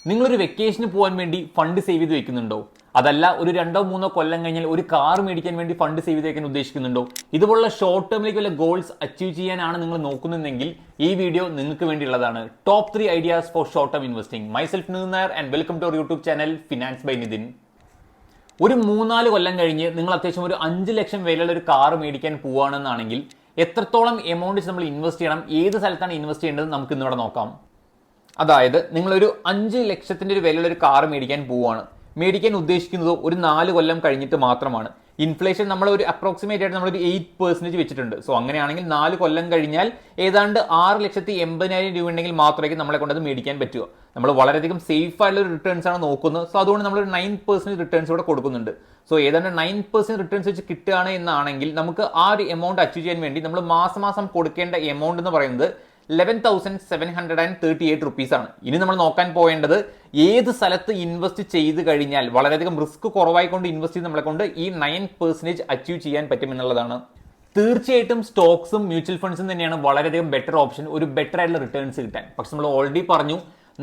നിങ്ങളൊരു വെക്കേഷന് പോകാൻ വേണ്ടി ഫണ്ട് സേവ് ചെയ്ത് വെക്കുന്നുണ്ടോ? അതല്ല ഒരു 2-3 കൊല്ലം കഴിഞ്ഞാൽ ഒരു കാർ മേടിക്കാൻ വേണ്ടി ഫണ്ട് സേവ് ചെയ്ത് വെക്കാൻ ഉദ്ദേശിക്കുന്നുണ്ടോ? ഇതുപോലുള്ള ഷോർട്ട് ടേമിലേക്ക് വല്ല ഗോൾസ് അച്ചീവ് ചെയ്യാനാണ് നിങ്ങൾ നോക്കുന്നതെങ്കിൽ ഈ വീഡിയോ നിങ്ങൾക്ക് വേണ്ടിയുള്ളതാണ്. Top 3 ideas for short term investing. Myself Nitin Nair and welcome to our YouTube channel finance by Nitin. ഒരു 3-4 കൊല്ലം കഴിഞ്ഞ് നിങ്ങൾ അത്യാവശ്യം ഒരു 5 ലക്ഷം വിലയുള്ള ഒരു കാർ മേടിക്കാൻ പോവുകയാണെന്നാണെങ്കിൽ എത്രത്തോളം എമൗണ്ട് നമ്മൾ ഇൻവെസ്റ്റ് ചെയ്യണം, ഏത് സ്ഥലത്താണ് ഇൻവെസ്റ്റ് ചെയ്യേണ്ടത് നമുക്ക് ഇന്നിവിടെ നോക്കാം. അതായത് നിങ്ങളൊരു 5 ലക്ഷത്തിന്റെ ഒരു വിലയുള്ള ഒരു കാർ മേടിക്കാൻ പോവുകയാണ്. മേടിക്കാൻ ഉദ്ദേശിക്കുന്നത് ഒരു 4 കൊല്ലം കഴിഞ്ഞിട്ട് മാത്രമാണ്. ഇൻഫ്ലേഷൻ നമ്മൾ ഒരു അപ്രോക്സിമേറ്റ് ആയിട്ട് നമ്മളൊരു 8% വെച്ചിട്ടുണ്ട്. സോ അങ്ങനെയാണെങ്കിൽ 4 കൊല്ലം കഴിഞ്ഞാൽ ഏതാണ്ട് 6,80,000 രൂപ ഉണ്ടെങ്കിൽ മാത്രമേ നമ്മളെ കൊണ്ടത് മേടിക്കാൻ പറ്റുക. നമ്മൾ വളരെയധികം സേഫ് ആയിട്ടുള്ള ഒരു റിട്ടേൺസ് ആണ് നോക്കുന്നത്. സോ അതുകൊണ്ട് നമ്മൾ ഒരു 9% റിട്ടേൺസ് ഇവിടെ കൊടുക്കുന്നുണ്ട്. സോ ഏതാണ്ട് 9% റിട്ടേൺസ് വെച്ച് കിട്ടുകയാണ് എന്നാണെങ്കിൽ നമുക്ക് ആ ഒരു എമൗണ്ട് അച്ചീവ് ചെയ്യാൻ വേണ്ടി നമ്മൾ മാസം കൊടുക്കേണ്ട എമൗണ്ട് എന്ന് പറയുന്നത് 11,738 റുപ്പീസ് ആണ്. ഇനി നമ്മൾ നോക്കാൻ പോകേണ്ടത് ഏത് സ്ഥലത്ത് ഇൻവെസ്റ്റ് ചെയ്ത് കഴിഞ്ഞാൽ വളരെയധികം റിസ്ക് കുറവായിക്കൊണ്ട് ഇൻവെസ്റ്റ് ചെയ്ത് നമ്മളെ കൊണ്ട് ഈ 9% അച്ചീവ് ചെയ്യാൻ പറ്റും എന്നുള്ളതാണ്. തീർച്ചയായിട്ടും സ്റ്റോക്സും മ്യൂച്വൽ ഫണ്ട്സും തന്നെയാണ് വളരെയധികം ബെറ്റർ ഓപ്ഷൻ, ഒരു ബെറ്റർ ആയിട്ടുള്ള റിട്ടേൺസ് കിട്ടാൻ. പക്ഷെ നമ്മൾ ഓൾറെഡി പറഞ്ഞു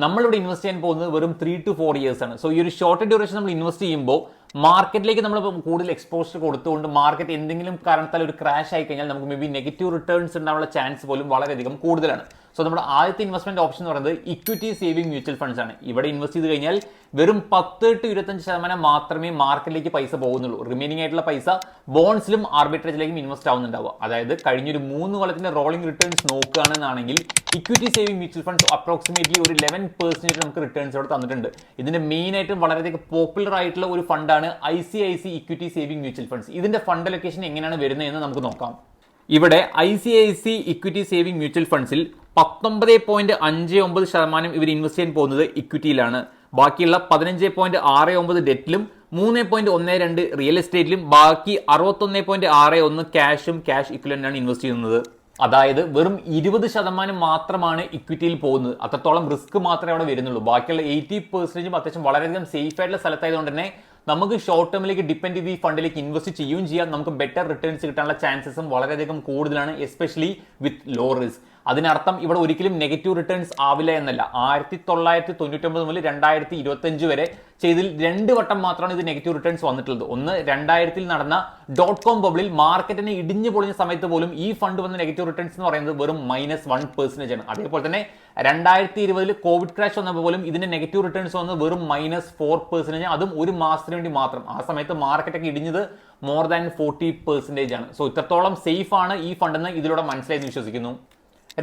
നമ്മളിവിടെ ഇൻവെസ്റ്റ് ചെയ്യാൻ പോകുന്നത് വെറും 3 to 4 ഇയേഴ്സ് ആണ്. സോ ഈ ഒരു ഷോർട്ട് ഡ്യൂറേഷൻ നമ്മൾ ഇൻവെസ്റ്റ് ചെയ്യുമ്പോൾ മാർക്കറ്റിലേക്ക് നമ്മൾ കൂടുതൽ എക്സ്പോഷർ കൊടുത്തുകൊണ്ട് മാർക്കറ്റ് എന്തെങ്കിലും കാരണത്താൽ ഒരു ക്രാഷ് ആയി കഴിഞ്ഞാൽ നമുക്ക് മേ ബി നെഗറ്റീവ് റിട്ടേൺസ് ഉണ്ടാവാനുള്ള ചാൻസ് പോലും വളരെയധികം കൂടുതലാണ്. സോ നമ്മുടെ ആദ്യത്തെ ഇൻവെസ്റ്റ്മെന്റ് ഓപ്ഷൻ എന്ന് പറയുന്നത് ഇക്വിറ്റി സേവിംഗ് മ്യൂച്വൽ ഫണ്ട്സ് ആണ്. ഇവിടെ ഇൻവെസ്റ്റ് ചെയ്ത് കഴിഞ്ഞാൽ വെറും 10 to 25% മാത്രമേ മാർക്കറ്റിലേക്ക് പൈസ പോകുന്നുള്ളൂ. റിമൈനിങ് ആയിട്ടുള്ള പൈസ ബോൺസിലും ആർബിട്രേജിലേക്കും ഇൻവെസ്റ്റ് ആവുന്നുണ്ടാവുക. അതായത് കഴിഞ്ഞൊരു 3 കൊല്ലത്തിന്റെ റോളിംഗ് റിട്ടേൺസ് നോക്കുകയാണെന്നാണെങ്കിൽ equity saving mutual funds approximately ഒരു 11% നമുക്ക് റിട്ടേൺസ് ഇവിടെ തന്നിട്ടുണ്ട്. ഇതിന്റെ മെയിൻ ആയിട്ടും വളരെയധികം പോപ്പുലർ ആയിട്ടുള്ള ഒരു ഫണ്ടാണ് ICIC equity saving mutual funds. ഇതിന്റെ ഫണ്ട് ലൊക്കേഷൻ എങ്ങനെയാണ് വരുന്നതെന്ന് നമുക്ക് നോക്കാം. ഇവിടെ ICIC ഇക്വിറ്റി സേവിംഗ് മ്യൂച്വൽ ഫണ്ട്സിൽ 19.59% ഇവർ ഇൻവെസ്റ്റ് ചെയ്യാൻ പോകുന്നത് ഇക്വിറ്റിയിലാണ്. ബാക്കിയുള്ള 15.69 ഡെറ്റിലും 3.12 റിയൽ എസ്റ്റേറ്റിലും ബാക്കി 61.61 ക്യാഷും ക്യാഷ് ഇക്വലന്റാണ് ഇൻവെസ്റ്റ് ചെയ്യുന്നത്. അതായത് വെറും 20% മാത്രമാണ് ഇക്വിറ്റിയിൽ പോകുന്നത്. അത്രത്തോളം റിസ്ക് മാത്രമേ അവിടെ വരുന്നുള്ളൂ. ബാക്കിയുള്ള 80% അത്യാവശ്യം വളരെയധികം സേഫ് ആയിട്ടുള്ള സ്ഥലത്തായതുകൊണ്ട് തന്നെ നമുക്ക് ഷോർട്ട് ടേമിലേക്ക് ഡിപ്പെൻഡ് ചെയ്ത് ഈ ഫണ്ടിലേക്ക് ഇൻവെസ്റ്റ് ചെയ്യുകയും ചെയ്യാം. നമുക്ക് ബെറ്റർ റിട്ടേൺസ് കിട്ടാനുള്ള ചാൻസസും വളരെയധികം കൂടുതലാണ്, എസ്പെഷ്യലി വിത്ത് ലോ റിസ്ക്. അതിനർത്ഥം ഇവിടെ ഒരിക്കലും നെഗറ്റീവ് റിട്ടേൺസ് ആവില്ല എന്നല്ല. 1999 മുതൽ 2025 വരെ ചെയ്തതിൽ 2 വട്ടം മാത്രമാണ് ഇത് നെഗറ്റീവ് റിട്ടേൺസ് വന്നിട്ടുള്ളത്. ഒന്ന് 2000 നടന്ന .com ബബിളിൽ മാർക്കറ്റിനെ ഇടിഞ്ഞു പൊളിഞ്ഞ സമയത്ത് പോലും ഈ ഫണ്ട് വന്ന നെഗറ്റീവ് റിട്ടേൺസ് എന്ന് പറയുന്നത് വെറും -1% ആണ്. അതേപോലെ തന്നെ 2020 കോവിഡ് ക്രാഷ് വന്നപ്പോൾ പോലും ഇതിന്റെ നെഗറ്റീവ് റിട്ടേൺസ് വന്നത് വെറും -4%, അതും ഒരു മാസത്തിന് വേണ്ടി മാത്രം. ആ സമയത്ത് മാർക്കറ്റൊക്കെ ഇടിഞ്ഞത് മോർ ദാൻ 40% ആണ്. സോ ഇത്രത്തോളം സേഫ് ആണ് ഈ ഫണ്ടെന്ന് ഇതിലൂടെ മനസ്സിലായി വിശ്വസിക്കുന്നു.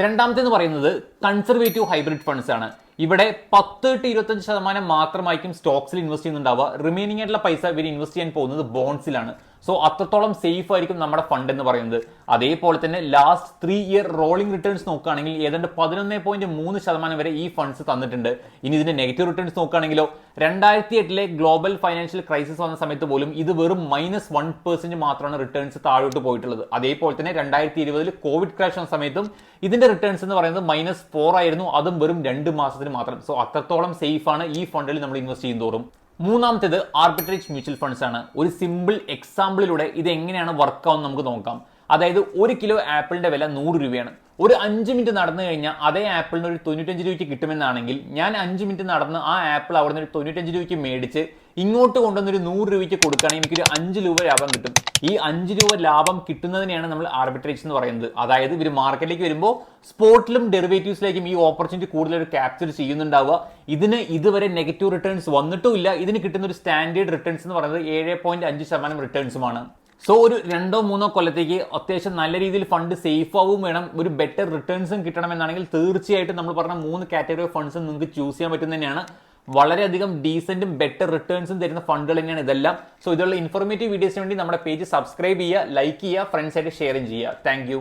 രണ്ടാമത്തേന്ന് പറയുന്നത് കൺസർവേറ്റീവ് ഹൈബ്രിഡ് ഫണ്ട്സ് ആണ്. ഇവിടെ 10 to 25% മാത്രമായിരിക്കും സ്റ്റോക്സിൽ ഇൻവെസ്റ്റ് ചെയ്യുന്നുണ്ടാവുക. റിമൈനിങ് ആയിട്ടുള്ള പൈസ ഇവർ ഇൻവെസ്റ്റ് ചെയ്യാൻ പോകുന്നത് ബോൺസിലാണ്. സോ അത്രത്തോളം സേഫ് ആയിരിക്കും നമ്മുടെ ഫണ്ട് എന്ന് പറയുന്നത്. അതേപോലെ തന്നെ ലാസ്റ്റ് 3 ഇയർ റോളിംഗ് റിട്ടേൺസ് നോക്കുകയാണെങ്കിൽ ഏതാണ്ട് 11.3% വരെ ഈ ഫണ്ട്സ് തന്നിട്ടുണ്ട്. ഇനി ഇതിന്റെ നെഗറ്റീവ് റിട്ടേൺസ് നോക്കുകയാണെങ്കിലോ 2008 ഗ്ലോബൽ ഫൈനാൻഷ്യൽ ക്രൈസിസ് വന്ന സമയത്ത് പോലും ഇത് വെറും -1% മാത്രമാണ് റിട്ടേൺസ് താഴോട്ട് പോയിട്ടുള്ളത്. അതേപോലെ തന്നെ 2020 കോവിഡ് ക്രാഷ് വന്ന സമയത്തും ഇതിന്റെ റിട്ടേൺസ് എന്ന് പറയുന്നത് -4 ആയിരുന്നു, അതും വെറും 2 മാസത്തിന് മാത്രം. സോ അത്രത്തോളം സേഫ് ആണ് ഈ ഫണ്ടിൽ നമ്മൾ ഇൻവെസ്റ്റ് ചെയ്യുന്നതോറും. മൂന്നാമത്തേത് ആർബിട്രേജ് മ്യൂച്വൽ ഫണ്ട്സ് ആണ്. ഒരു സിമ്പിൾ എക്സാമ്പിളിലൂടെ ഇത് എങ്ങനെയാണ് വർക്ക് ആവുന്നത് നമുക്ക് നോക്കാം. അതായത് 1 കിലോ ആപ്പിളിന്റെ വില 100 രൂപയാണ്. ഒരു 5 മിനിറ്റ് നടന്നു കഴിഞ്ഞാൽ അതേ ആപ്പിളിന് ഒരു 95 രൂപയ്ക്ക് കിട്ടുമെന്നാണെങ്കിൽ ഞാൻ 5 മിനിറ്റ് നടന്ന് ആ ആപ്പിൾ അവിടെ നിന്ന് ഒരു 95 രൂപയ്ക്ക് മേടിച്ച് ഇങ്ങോട്ട് കൊണ്ടുവന്നൊരു 100 രൂപയ്ക്ക് കൊടുക്കുകയാണെങ്കിൽ എനിക്കൊരു 5 രൂപ ലാഭം കിട്ടും. ഈ 5 രൂപ ലാഭം കിട്ടുന്നതിനെയാണ് നമ്മൾ ആർബിട്രേജ് എന്ന് പറയുന്നത്. അതായത് ഇവർ മാർക്കറ്റിലേക്ക് വരുമ്പോൾ സ്പോട്ടിലും ഡെറിവേറ്റീവ്സിലേക്കും ഈ ഓപ്പർച്യൂണിറ്റി കൂടുതൽ ക്യാപ്ചർ ചെയ്യുന്നുണ്ടാവുക. ഇതിന് ഇതുവരെ നെഗറ്റീവ് റിട്ടേൺസ് വന്നിട്ടുമില്ല. ഇതിന് കിട്ടുന്ന ഒരു സ്റ്റാൻഡേർഡ് റിട്ടേൺസ് എന്ന് പറയുന്നത് 7.5% റിട്ടേൺസുമാണ്. സോ ഒരു 2-3 കൊല്ലത്തേക്ക് അത്യാവശ്യം നല്ല രീതിയിൽ ഫണ്ട് സേഫ് ആവും വേണം, ഒരു ബെറ്റർ റിട്ടേൺസും കിട്ടണമെന്നാണെങ്കിൽ തീർച്ചയായിട്ടും നമ്മൾ പറഞ്ഞ 3 കാറ്റഗറി ഓഫ് ഫണ്ട്സും നിങ്ങൾക്ക് ചൂസ് ചെയ്യാൻ പറ്റുന്ന തന്നെയാണ്. വളരെയധികം ഡീസന്റും ബെറ്റർ റിട്ടേൺസും തരുന്ന ഫണ്ടുകൾ തന്നെയാണ് ഇതെല്ലാം. സോ ഇതുള്ള ഇൻഫോർമേറ്റീവ് വീഡിയോസിന് വേണ്ടി നമ്മുടെ പേജ് സബ്സ്ക്രൈബ് ചെയ്യുക, ലൈക്ക് ചെയ്യുക, ഫ്രണ്ട്സായിട്ട് ഷെയറും ചെയ്യുക. താങ്ക്